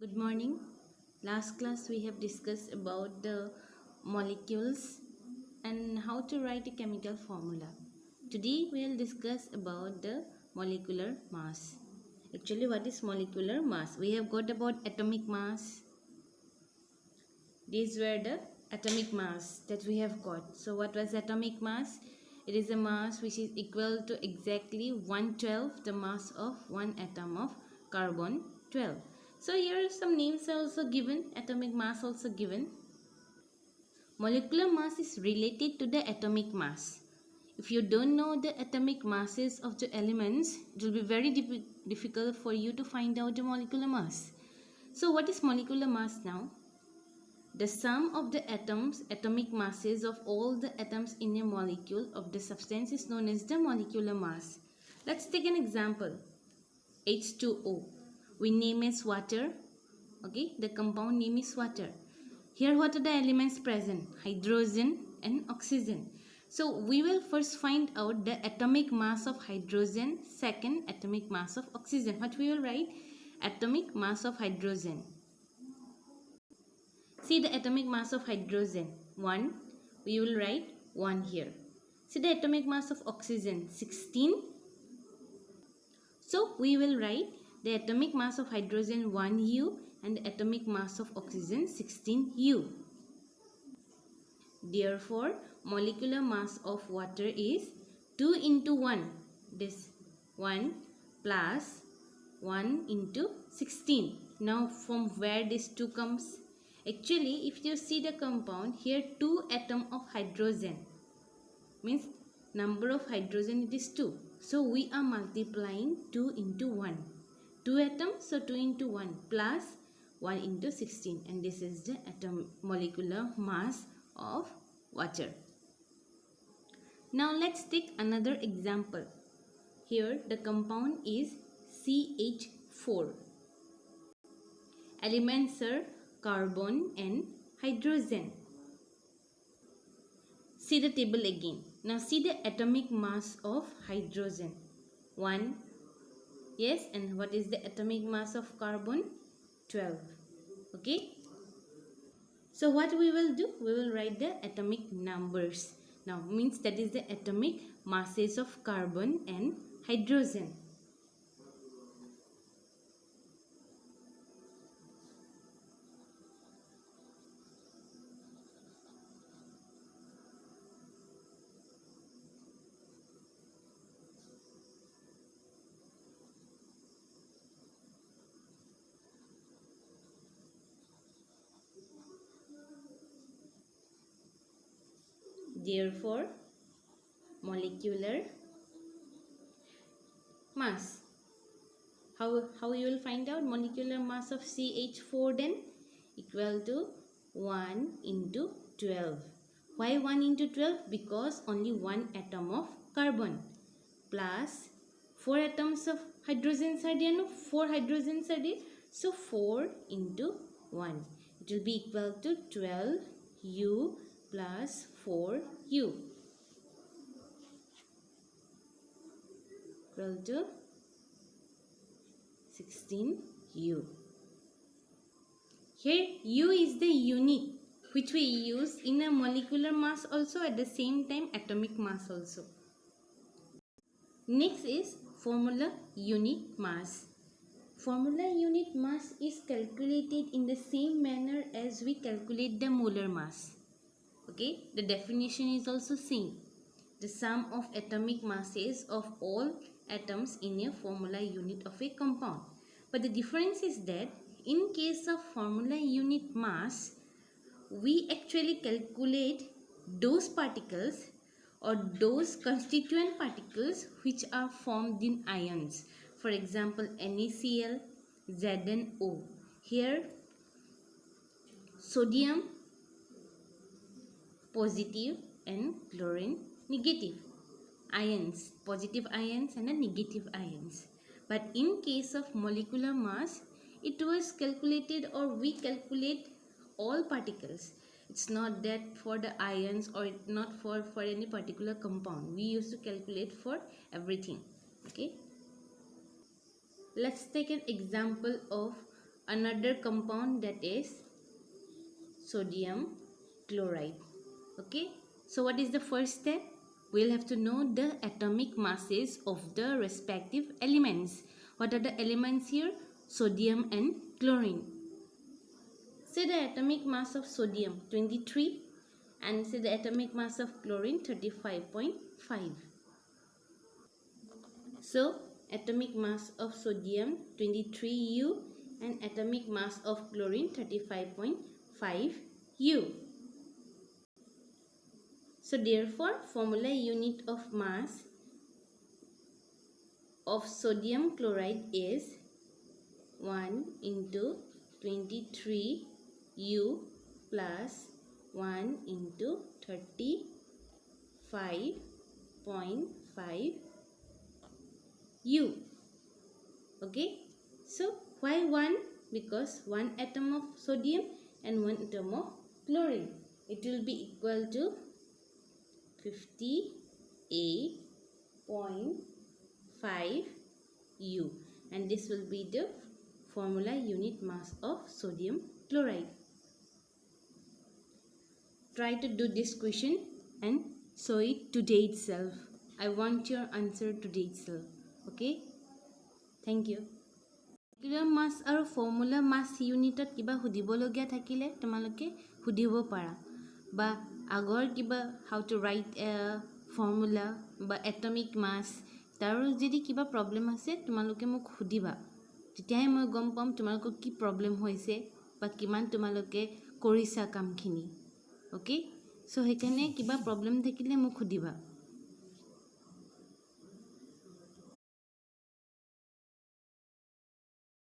Good morning. Last class we have discussed about the molecules and how to write a chemical formula. Today we will discuss about the molecular mass. Actually, what is molecular mass? We have got about atomic mass. These were the atomic mass that we have got. So what was atomic mass? It is a mass which is equal to exactly 1/12 the mass of one atom of carbon 12. So here some names are also given, atomic mass also given. Molecular mass is related to the atomic mass. If you don't know the atomic masses of the elements, it will be very difficult for you to find out the molecular mass. So what is molecular mass now? The sum of the atoms, atomic masses of all the atoms in a molecule of the substance is known as the molecular mass. Let's take an example. H2O. We name as water. Okay, the compound name is water. Here what are the elements present? Hydrogen and oxygen. So we will first find out the atomic mass of hydrogen, second atomic mass of oxygen. What we will write? Atomic mass of hydrogen. See the atomic mass of hydrogen 1. We will write 1 here. See the atomic mass of oxygen 16. So we will write the atomic mass of hydrogen 1U and the atomic mass of oxygen 16U. Therefore, molecular mass of water is 2 into 1. This 1 plus 1 into 16. Now from where this 2 comes? Actually, if you see the compound, here 2 atom of hydrogen. Means number of hydrogen it is 2. So we are multiplying 2 into 1. 2 atoms, so 2 into 1 plus 1 into 16. And this is the molecular mass of water. Now let's take another example. Here the compound is CH4. Elements are carbon and hydrogen. See the table again. Now see the atomic mass of hydrogen. 1. Yes, and what is the atomic mass of carbon? 12. Okay. So what we will do? We will write the atomic numbers. Now means that is the atomic masses of carbon and hydrogen. Therefore, molecular mass. How you will find out molecular mass of CH4 then? Equal to 1 into 12. Why 1 into 12? Because only one atom of carbon plus 4 atoms of hydrogens are there. No, 4 hydrogens are there. So 4 into 1. It will be equal to 12U plus 4U. Equal to 16U. Here U is the unit which we use in a molecular mass also, at the same time atomic mass also. Next is formula unit mass. Formula unit mass is calculated in the same manner as we calculate the molar mass. Okay, the definition is also same. The sum of atomic masses of all atoms in a formula unit of a compound. But the difference is that in case of formula unit mass, we actually calculate those particles or those constituent particles which are formed in ions. For example, NaCl, ZnO. Here, sodium positive and chlorine negative. Ions, positive ions and negative ions. But in case of molecular mass, it was calculated, or we calculate all particles. It's not that for the ions or not for any particular compound. We used to calculate for everything. Okay. Let's take an example of another compound that is sodium chloride. Okay, so what is the first step? We'll have to know the atomic masses of the respective elements. What are the elements here? Sodium and chlorine. Say the atomic mass of sodium 23 and say the atomic mass of chlorine 35.5. So atomic mass of sodium 23U and atomic mass of chlorine 35.5U. So therefore formula unit of mass of sodium chloride is 1 into 23U plus 1 into 35.5 U. Okay, so why 1? Because 1 atom of sodium and 1 atom of chlorine. It will be equal to 58.5 U, and this will be the formula unit mass of sodium chloride. Try to do this question and show it today itself. I want your answer today itself. Okay, thank you. Molecular mass और formula mass unit किबा हुदिबलगिया থাকিলে তোমালোকে हुदिब पारा बा আগৰ কিবা how to write a formula বা atomic mass তাৰো যদি কিবা problem আছে তোমালোকে মোক हुदिবা তেতিয়াহে মই গম পাম তোমালোকৰ কি problem হৈছে বা কিমান তোমালোকে কৰিছা কামখিনি। Okay, so হেকানে কিবা problem থাকিলে মোক हुदिবা।